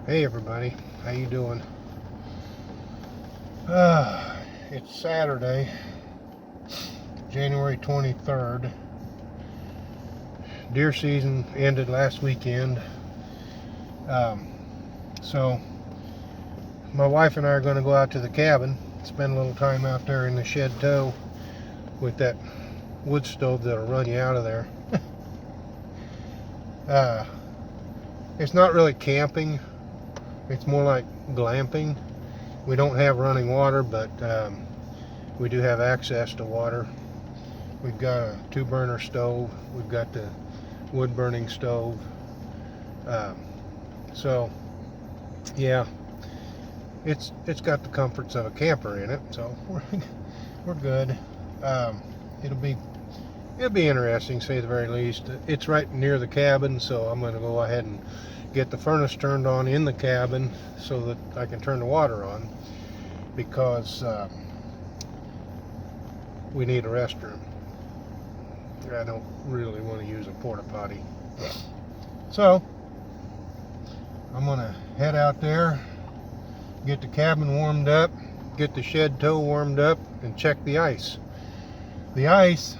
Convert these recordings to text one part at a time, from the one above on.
Hey everybody, how you doing? It's Saturday, January 23rd. Deer season ended last weekend. Um, so my wife and I are going to go out to the cabin, spend a little time out there in the shed tow with that wood stove that'll run you out of there. uh, it's not really camping, it's more like glamping. We don't have running water, but we do have access to water. We've got a 2-burner stove. We've got the wood burning stove. So yeah, it's got the comforts of a camper in it. So we're good. It'll be interesting, to say the very least. It's right near the cabin, so I'm going to go ahead and get the furnace turned on in the cabin so that I can turn the water on, because we need a restroom. I don't really want to use a porta potty. So I'm gonna head out there, get the cabin warmed up, get the shed tow warmed up, and check the ice. The ice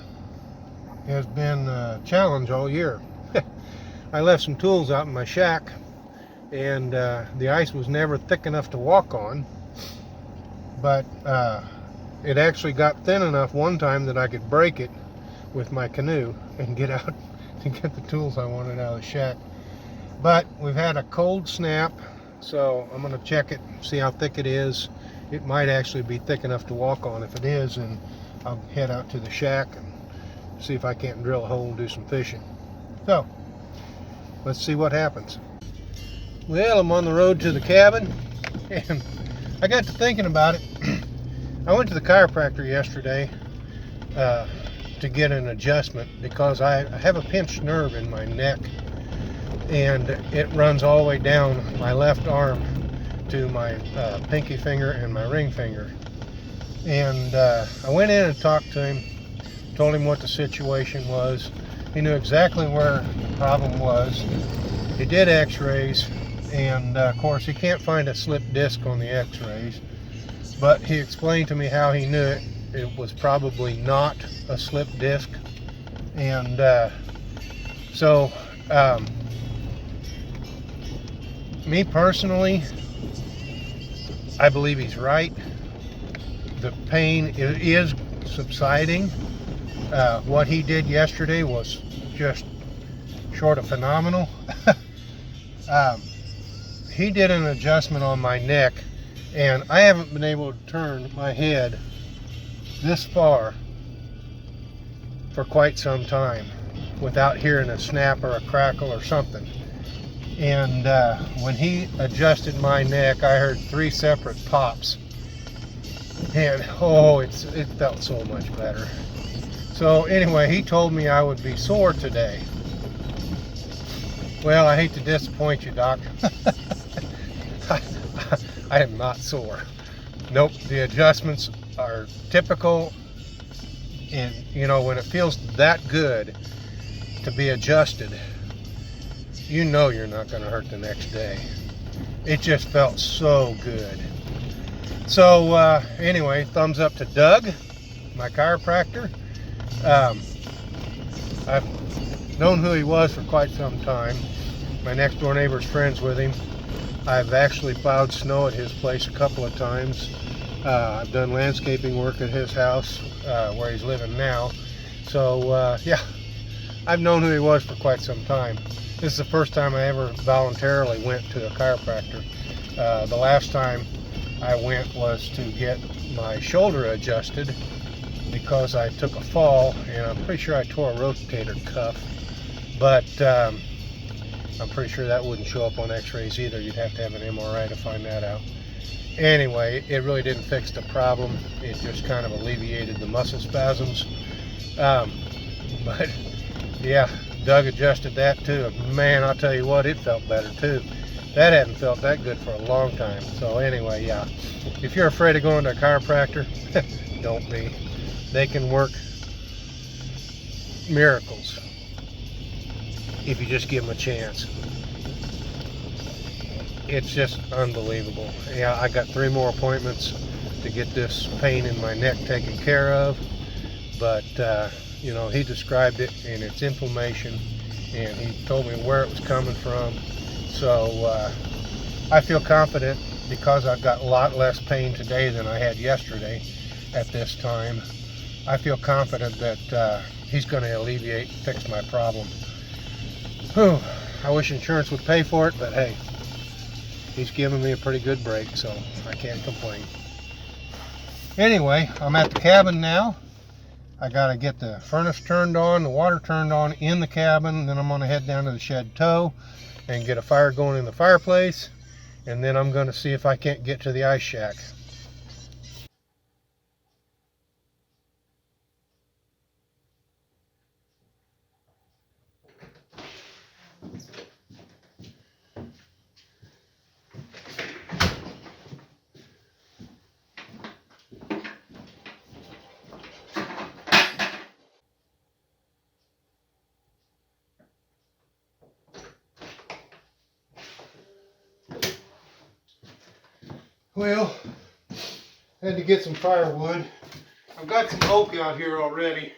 has been a challenge all year. I left some tools out in my shack, and the ice was never thick enough to walk on, but it actually got thin enough one time that I could break it with my canoe and get out and get the tools I wanted out of the shack. But we've had a cold snap, so I'm going to check it, see how thick it is. It might actually be thick enough to walk on. If it is, and I'll head out to the shack and see if I can't drill a hole and do some fishing. So let's see what happens. Well, I'm on the road to the cabin, and I got to thinking about it. I went to the chiropractor yesterday to get an adjustment, because I have a pinched nerve in my neck, and it runs all the way down my left arm to my pinky finger and my ring finger. And I went in and talked to him, told him what the situation was. He knew exactly where the problem was. He did x-rays, and of course he can't find a slip disc on the x-rays, but he explained to me how he knew it was probably not a slip disc. And so me personally, I believe he's right. The pain is subsiding. What he did yesterday was just short of phenomenal. He did an adjustment on my neck, and I haven't been able to turn my head this far for quite some time without hearing a snap or a crackle or something. And when he adjusted my neck, I heard 3 separate pops, and oh, it felt so much better. So anyway, he told me I would be sore today. Well, I hate to disappoint you, Doc. I am not sore. Nope, the adjustments are typical, and you know, when it feels that good to be adjusted, you know you're not going to hurt the next day. It just felt so good. So anyway, thumbs up to Doug, my chiropractor. I've known who he was for quite some time. My next door neighbor's friends with him. I've actually plowed snow at his place a couple of times. I've done landscaping work at his house where he's living now. So yeah, I've known who he was for quite some time. This is the first time I ever voluntarily went to a chiropractor. The last time I went was to get my shoulder adjusted, because I took a fall, and I'm pretty sure I tore a rotator cuff. But I'm pretty sure that wouldn't show up on x-rays either. You'd have to have an MRI to find that out. Anyway, it really didn't fix the problem. It just kind of alleviated the muscle spasms. But yeah, Doug adjusted that too. Man, I'll tell you what, it felt better too. That hadn't felt that good for a long time. So anyway, yeah, if you're afraid of going to a chiropractor, don't be. They can work miracles if you just give them a chance. it's just unbelievable. Yeah, I got 3 more appointments to get this pain in my neck taken care of, but you know, he described it in its inflammation, and he told me where it was coming from. So I feel confident, because I've got a lot less pain today than I had yesterday at this time. I feel confident that he's going to alleviate and fix my problem. Whew. I wish insurance would pay for it, but hey, he's giving me a pretty good break, so I can't complain. Anyway, I'm at the cabin now. I gotta get the furnace turned on, the water turned on in the cabin, then I'm gonna head down to the shed tow and get a fire going in the fireplace, and then I'm gonna see if I can't get to the ice shack. Well, had to get some firewood. I've got some oak out here already,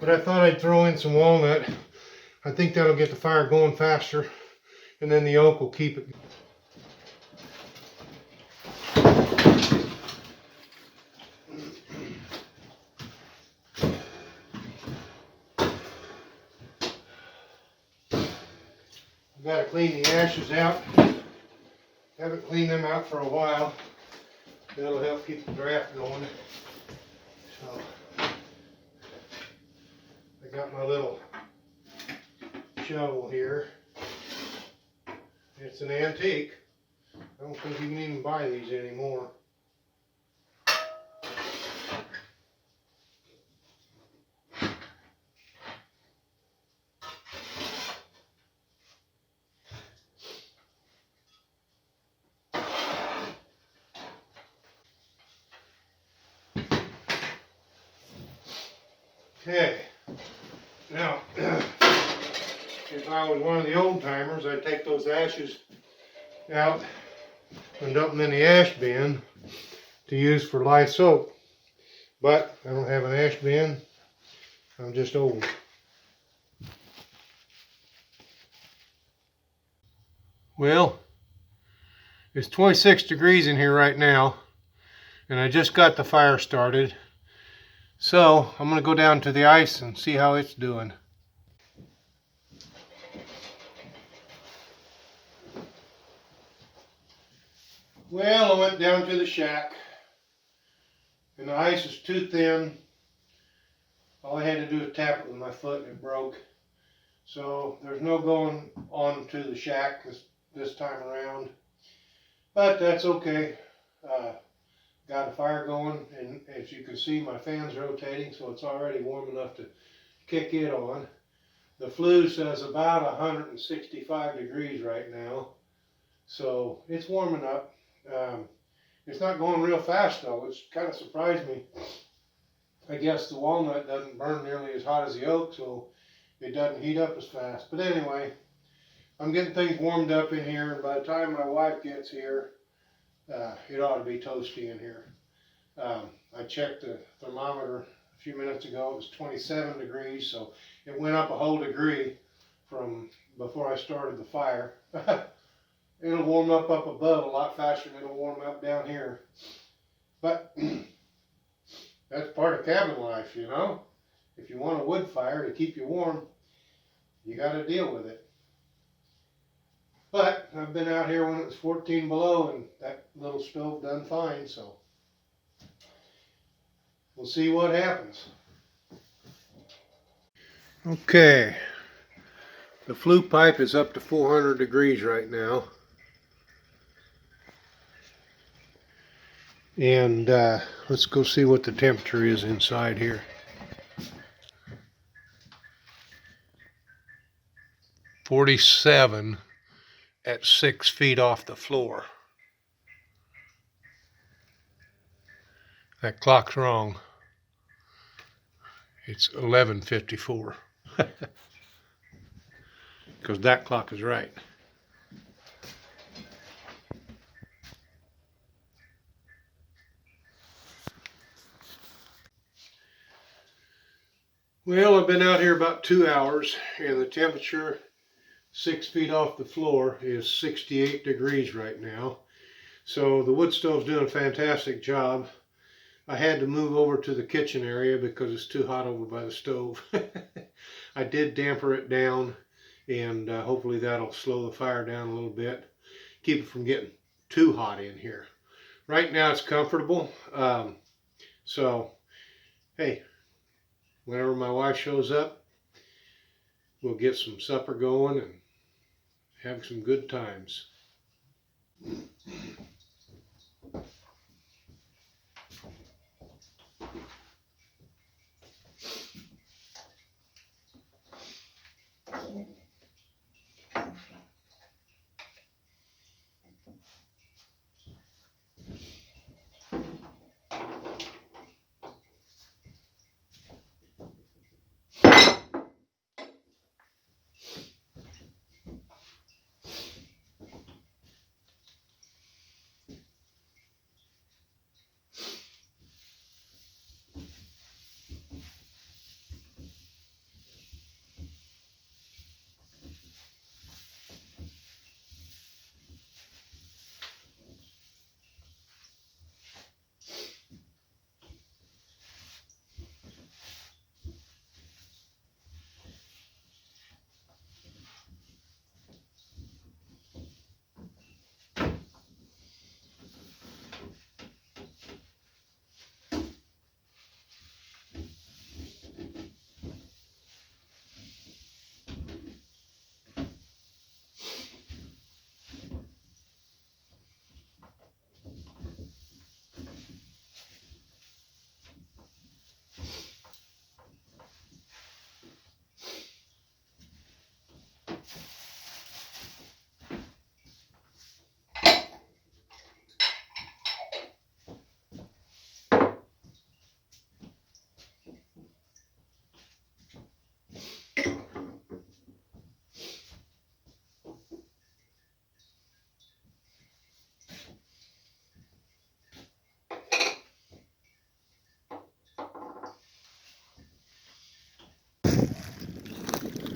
but I thought I'd throw in some walnut. I think that'll get the fire going faster, and then the oak will keep it. I've got to clean the ashes out. Haven't cleaned them out for a while. That'll help keep the draft going. So I got my little shovel here. It's an antique. I don't think you can even buy these anymore. Okay, now, if I was one of the old timers, I'd take those ashes out and dump them in the ash bin to use for lye soap. But I don't have an ash bin. I'm just old. Well, it's 26 degrees in here right now, and I just got the fire started. So I'm going to go down to the ice and see how it's doing. Well, I went down to the shack, and the ice is too thin. All I had to do was tap it with my foot and it broke. So there's no going on to the shack this time around. But that's okay. Got a fire going, and as you can see, my fan's rotating, so it's already warm enough to kick it on. The flue says about 165 degrees right now, so it's warming up. It's not going real fast though, which kind of surprised me. I guess the walnut doesn't burn nearly as hot as the oak, so it doesn't heat up as fast. But anyway, I'm getting things warmed up in here, and by the time my wife gets here, it ought to be toasty in here. I checked the thermometer a few minutes ago. It was 27 degrees, so it went up a whole degree from before I started the fire. It'll warm up above a lot faster than it'll warm up down here. But that's part of cabin life, you know. If you want a wood fire to keep you warm, you got to deal with it. But I've been out here when it was 14 below, and that little stove done fine, so we'll see what happens. Okay, the flue pipe is up to 400 degrees right now. And let's go see what the temperature is inside here. 47 at 6 feet off the floor. That clock's wrong. It's 11:54. Because that clock is right. Well, I've been out here about 2 hours, and the temperature 6 feet off the floor is 68 degrees right now. So the wood stove's doing a fantastic job. I had to move over to the kitchen area because it's too hot over by the stove. I did damper it down, and hopefully that'll slow the fire down a little bit, keep it from getting too hot in here. Right now it's comfortable. So, hey, whenever my wife shows up, we'll get some supper going and have some good times.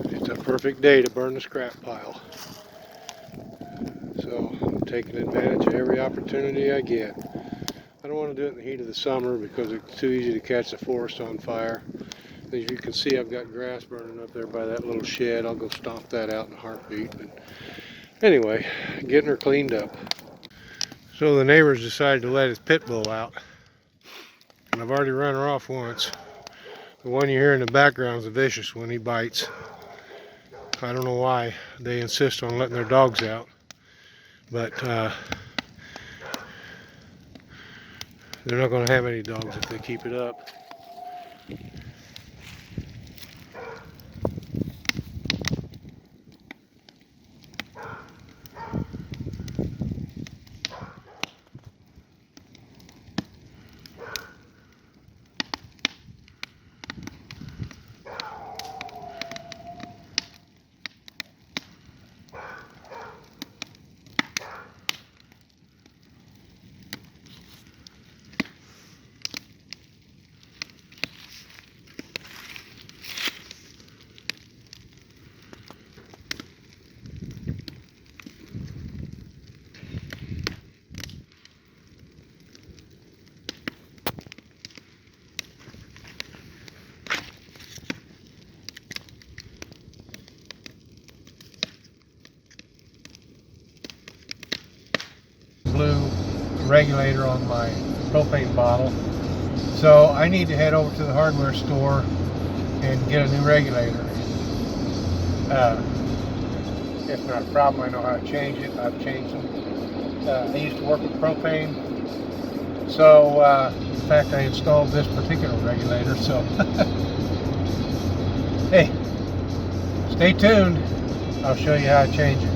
It's a perfect day to burn the scrap pile. So I'm taking advantage of every opportunity I get. I don't want to do it in the heat of the summer because it's too easy to catch the forest on fire. As you can see, I've got grass burning up there by that little shed. I'll go stomp that out in a heartbeat. But anyway, getting her cleaned up. So the neighbors decided to let his pit bull out. And I've already run her off once. The one you hear in the background is a vicious one. He bites. I don't know why they insist on letting their dogs out. But they're not going to have any dogs if they keep it up. Blue regulator on my propane bottle, so I need to head over to the hardware store and get a new regulator. It's not a problem. I know how to change it. I've changed them. I used to work with propane, so in fact I installed this particular regulator, so hey, stay tuned. I'll show you how to change it.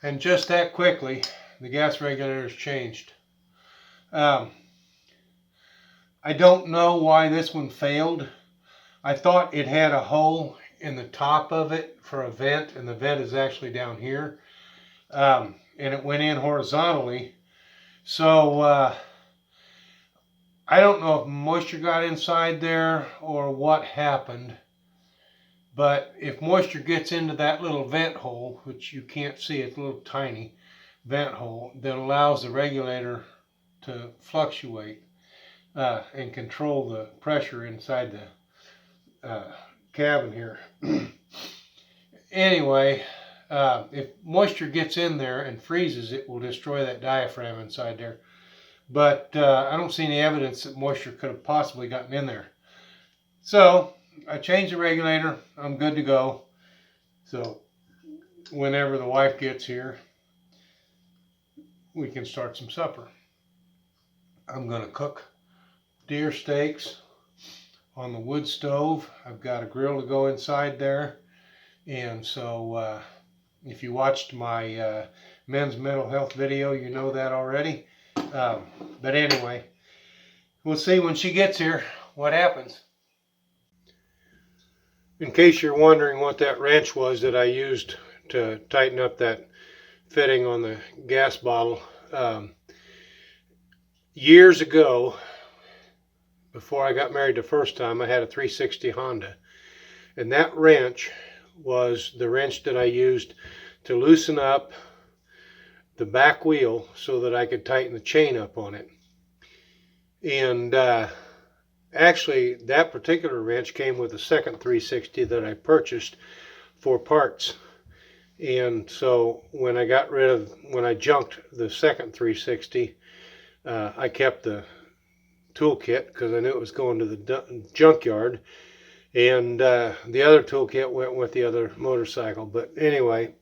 And just that quickly, the gas regulator is changed. I don't know why this one failed. I thought it had a hole in the top of it for a vent, and the vent is actually down here. And it went in horizontally. So I don't know if moisture got inside there or what happened. But if moisture gets into that little vent hole, which you can't see, it's a little tiny vent hole that allows the regulator to fluctuate and control the pressure inside the cabin here. Anyway, if moisture gets in there and freezes, it will destroy that diaphragm inside there. But I don't see any evidence that moisture could have possibly gotten in there. So I changed the regulator. I'm good to go. So whenever the wife gets here, we can start some supper. I'm going to cook deer steaks on the wood stove. I've got a grill to go inside there. And so if you watched my men's mental health video, you know that already. But anyway, we'll see when she gets here what happens. In case you're wondering what that wrench was that I used to tighten up that fitting on the gas bottle, years ago, before I got married the first time, I had a 360 Honda. And that wrench was the wrench that I used to loosen up the back wheel so that I could tighten the chain up on it. And actually, that particular wrench came with a second 360 that I purchased for parts. And so when I junked the second 360, I kept the toolkit because I knew it was going to the junkyard. And the other toolkit went with the other motorcycle. But anyway,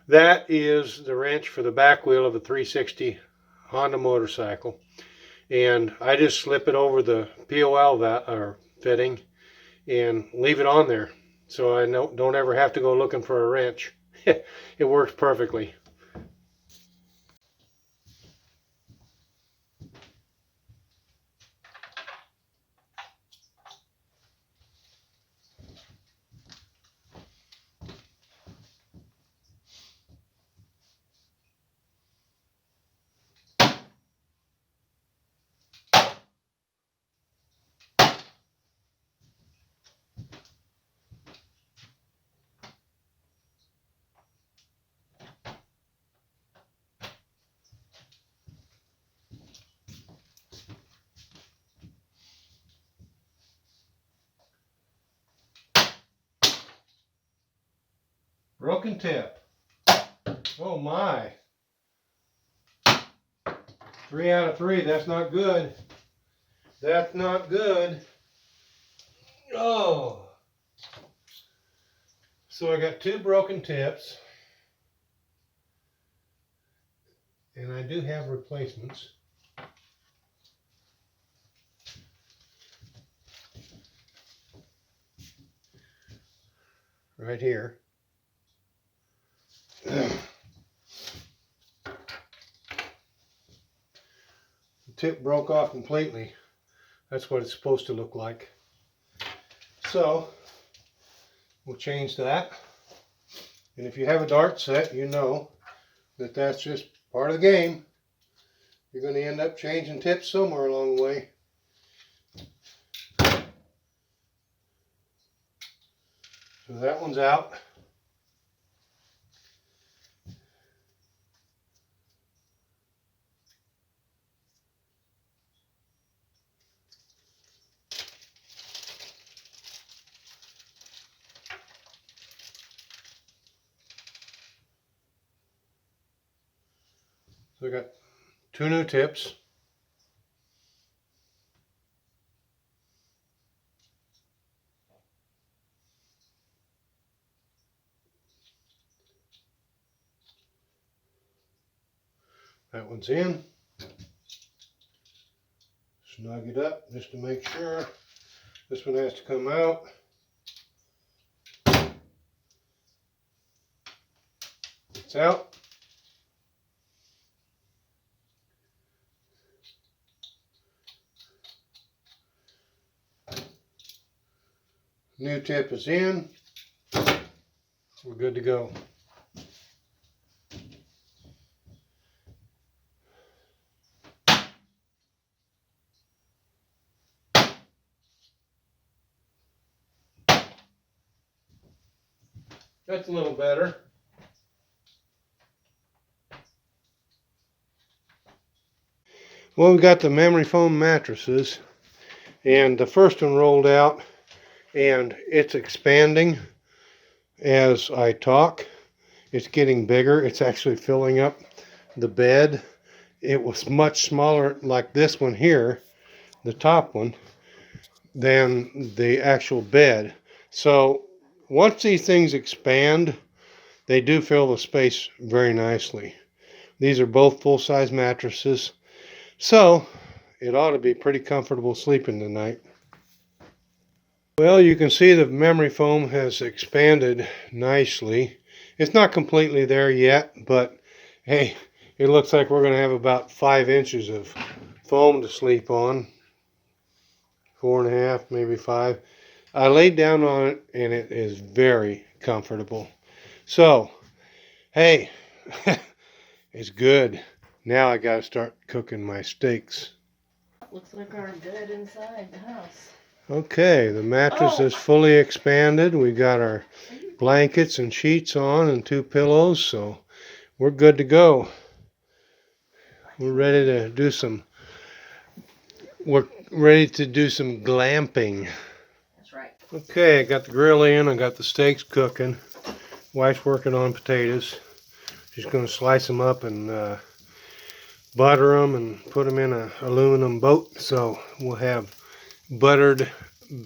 that is the wrench for the back wheel of a 360 Honda motorcycle. And I just slip it over the POL fitting and leave it on there. So I don't ever have to go looking for a wrench. It works perfectly. Broken tip. Oh my. 3 out of 3. That's not good. That's not good. Oh. So I got 2 broken tips. And I do have replacements. Right here. The tip broke off completely. That's what it's supposed to look like. So we'll change that. And if you have a dart set, you know that that's just part of the game. You're going to end up changing tips somewhere along the way. So that one's out. So I got 2 new tips. That one's in. Snug it up just to make sure. This one has to come out. Lights out. New tip is in. We're good to go. That's a little better. Well, we got the memory foam mattresses, and the first one rolled out, and it's expanding as I talk. It's getting bigger. It's actually filling up the bed. It was much smaller, like this one here, the top one, than the actual bed. So once these things expand, they do fill the space very nicely. These are both full-size mattresses, so it ought to be pretty comfortable sleeping tonight. Well, you can see the memory foam has expanded nicely. It's not completely there yet, but hey, it looks like we're going to have about 5 inches of foam to sleep on. 4.5, maybe 5. I laid down on it and it is very comfortable. So, hey, it's good. Now I got to start cooking my steaks. Looks like our bed inside the house. Okay, the mattress is fully expanded. We got our blankets and sheets on and 2 pillows, so we're good to go. We're ready to do some glamping. That's right. Okay, I got the grill in, I got the steaks cooking. Wife's working on potatoes. She's going to slice them up and butter them and put them in an aluminum boat. So we'll have buttered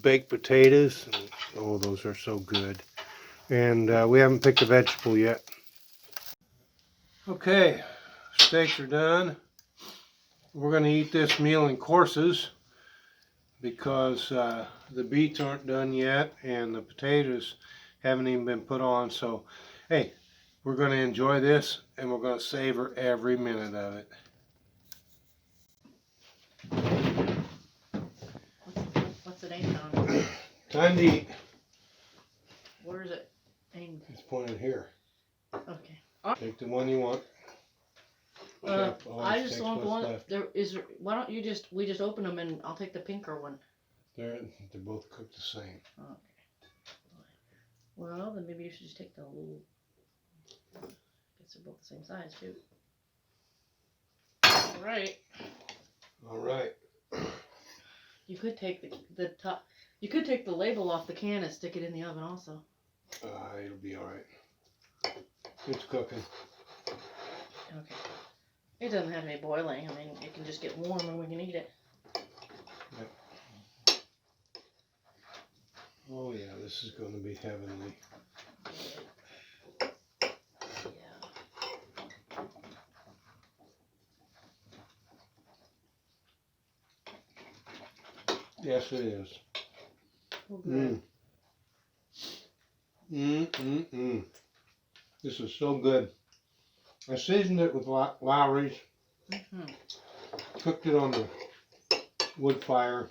baked potatoes. Oh, those are so good. And we haven't picked a vegetable yet. Okay, steaks are done. We're going to eat this meal in courses because the beets aren't done yet and the potatoes haven't even been put on. So, hey, we're going to enjoy this and we're going to savor every minute of it. What's it aimed on? Time to eat. Where is it aimed? It's pointed here. Okay. Take the one you want. I just want the one. Why don't you we just open them and I'll take the pinker one. They're both cooked the same. Okay. Well, then maybe you should just take the whole. I guess they're both the same size too. All right. All right. You could take the top. You could take the label off the can and stick it in the oven also. It'll be all right. It's cooking. Okay. It doesn't have to be boiling. I mean, it can just get warm and we can eat it. Yep. Oh yeah, this is going to be heavenly. Yeah. Yes, it is. Oh, good. This is so good. I seasoned it with Lowry's. Cooked it on the wood fire.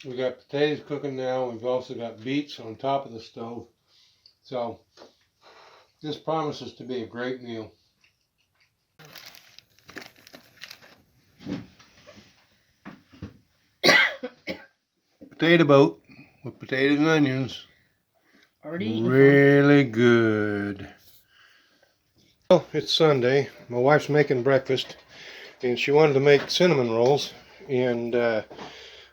We got potatoes cooking now. We've also got beets on top of the stove. So this promises to be a great meal. Potato boat with potatoes and onions. Already Really good. Well, it's Sunday. My wife's making breakfast and she wanted to make cinnamon rolls, and I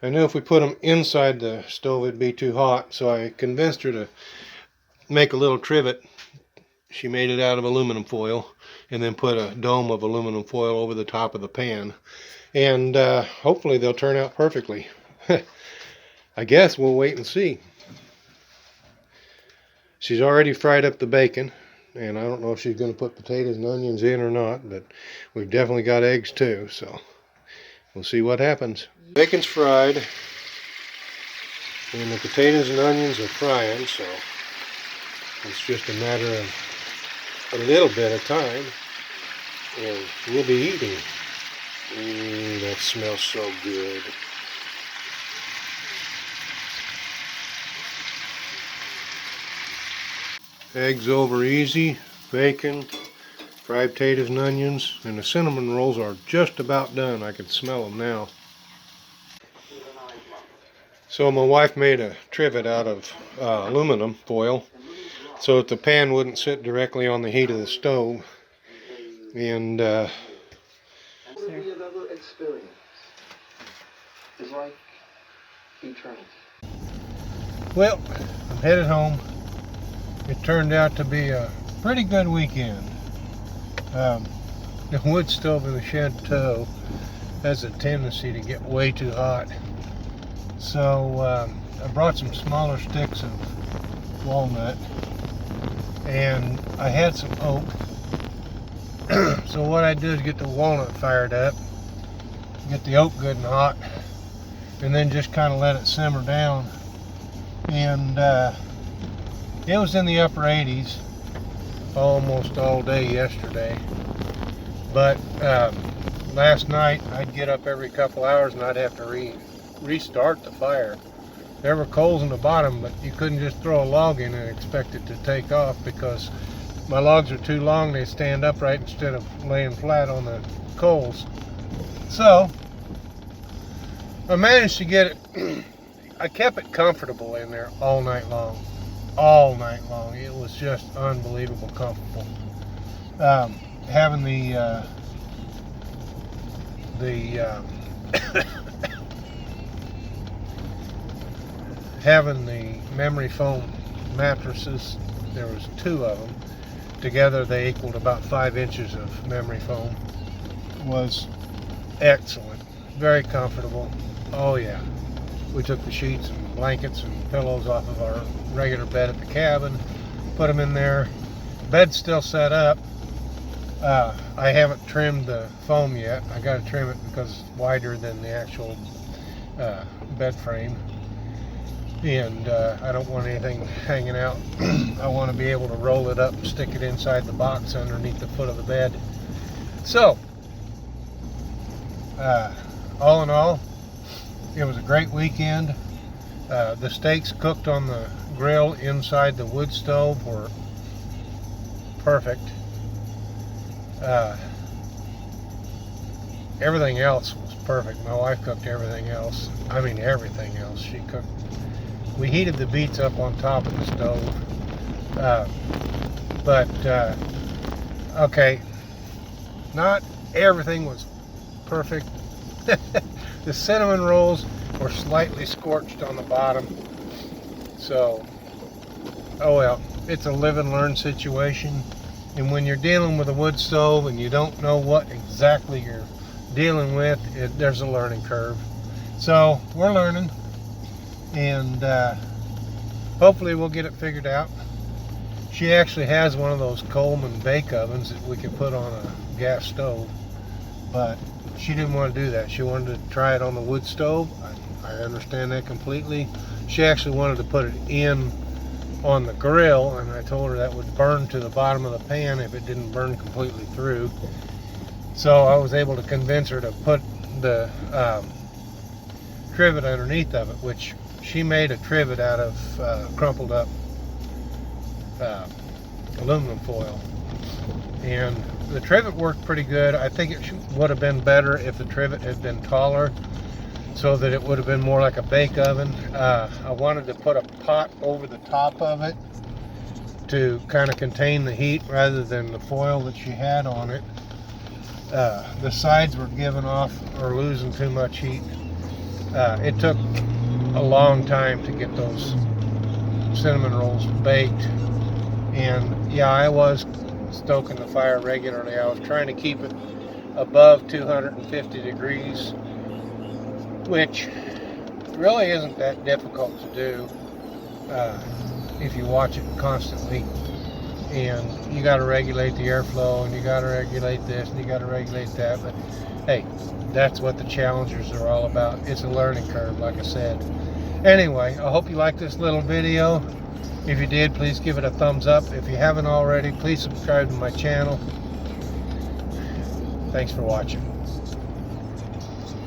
knew if we put them inside the stove it'd be too hot, so I convinced her to make a little trivet. She made it out of aluminum foil and then put a dome of aluminum foil over the top of the pan, and hopefully they'll turn out perfectly. I guess we'll wait and see. She's already fried up the bacon, and I don't know if she's going to put potatoes and onions in or not, but we've definitely got eggs too, so we'll see what happens. Bacon's fried, and the potatoes and onions are frying, so it's just a matter of a little bit of time, and we'll be eating. That smells so good. Eggs over easy, bacon, fried potatoes and onions, and the cinnamon rolls are just about done. I can smell them now. So my wife made a trivet out of aluminum foil so that the pan wouldn't sit directly on the heat of the stove. And Another experience is like eternity. well, I'm headed home. It turned out to be a pretty good weekend. The wood stove in the chateau has a tendency to get way too hot. So I brought some smaller sticks of walnut, and I had some oak. So what I did is get the walnut fired up, get the oak good and hot, and then just kind of let it simmer down. And it was in the upper 80s almost all day yesterday. But last night I'd get up every couple hours and I'd have to restart the fire. There were coals in the bottom, but you couldn't just throw a log in and expect it to take off because my logs are too long. They stand upright instead of laying flat on the coals. So I managed to get it. I kept it comfortable in there all night long. All night long. It was just unbelievable comfortable. Having having the memory foam mattresses, there was 2 of them. Together they equaled about 5 inches of memory foam. Was excellent. Very comfortable. Oh yeah. We took the sheets and blankets and pillows off of our regular bed at the cabin, put them in there. Bed's still set up. I haven't trimmed the foam yet. I got to trim it because it's wider than the actual bed frame, and I don't want anything hanging out. I want to be able to roll it up and stick it inside the box underneath the foot of the bed. So all in all, it was a great weekend. The steaks cooked on the grill inside the wood stove were perfect. Everything else was perfect. My wife cooked everything else. I mean everything else. She cooked. We heated the beets up on top of the stove. Okay, not everything was perfect. The cinnamon rolls were slightly scorched on the bottom. So, oh well, it's a live and learn situation. And when you're dealing with a wood stove and you don't know what exactly you're dealing with, there's a learning curve. So we're learning, and hopefully we'll get it figured out. She actually has one of those Coleman bake ovens that we can put on a gas stove, but she didn't want to do that. She wanted to try it on the wood stove. I understand that completely. She actually wanted to put it in on the grill, and I told her that would burn to the bottom of the pan if it didn't burn completely through. So I was able to convince her to put the trivet underneath of it, which she made a trivet out of crumpled up aluminum foil, and the trivet worked pretty good. I think it would have been better if the trivet had been taller, so that it would have been more like a bake oven. I wanted to put a pot over the top of it to kind of contain the heat rather than the foil that she had on it. The sides were giving off or losing too much heat. It took a long time to get those cinnamon rolls baked, and yeah, I was stoking the fire regularly. I was trying to keep it above 250 degrees, which really isn't that difficult to do if you watch it constantly. And you got to regulate the airflow, and you got to regulate this, and you got to regulate that. But hey, that's what the challengers are all about. It's a learning curve, like I said. Anyway, I hope you liked this little video. If you did, please give it a thumbs up. If you haven't already, please subscribe to my channel. Thanks for watching.